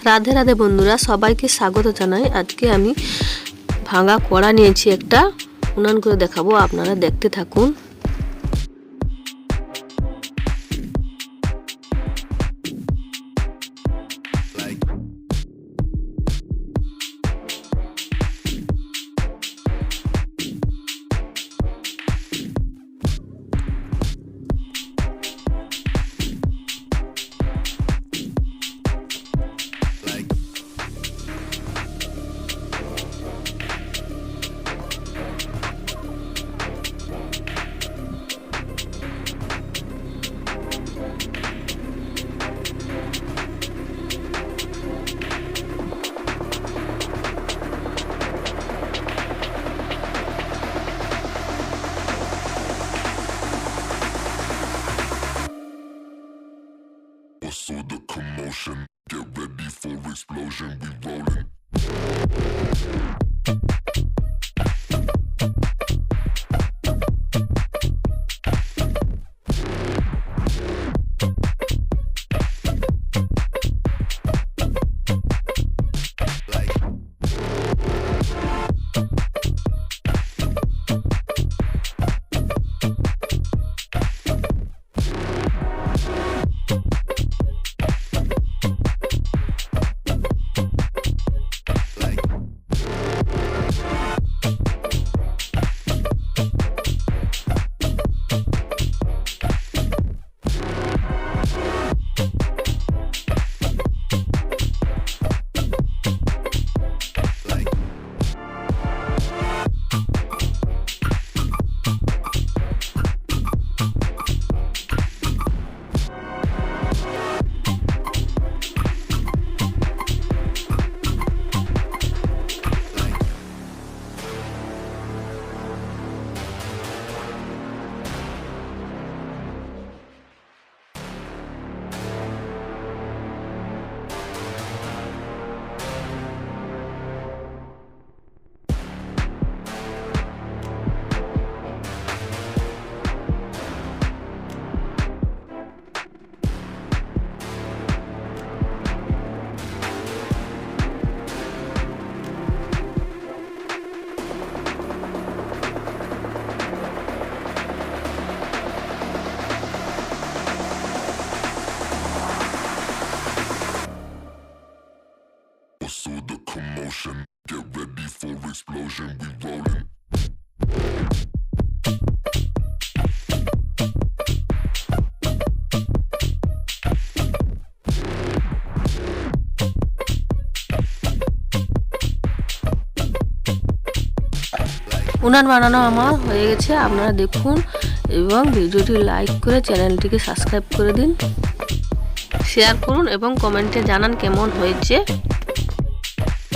রাধে রাধে বন্ধুরা, সবাইকে স্বাগত জানাই। আজকে আমি ভাঙা কড়া নিয়েছি একটা, উনান করে দেখাবো, আপনারা দেখতে থাকুন। So the commotion, get ready for explosion, we rolling. So the commotion, get ready for explosion, we rolling. উনান বানানো আমার হয়ে গেছে, আপনারা দেখুন এবং ভিডিওটি লাইক করে চ্যানেলটিকে সাবস্ক্রাইব করে দিন, শেয়ার করুন এবং কমেন্টে জানান কেমন হয়েছে।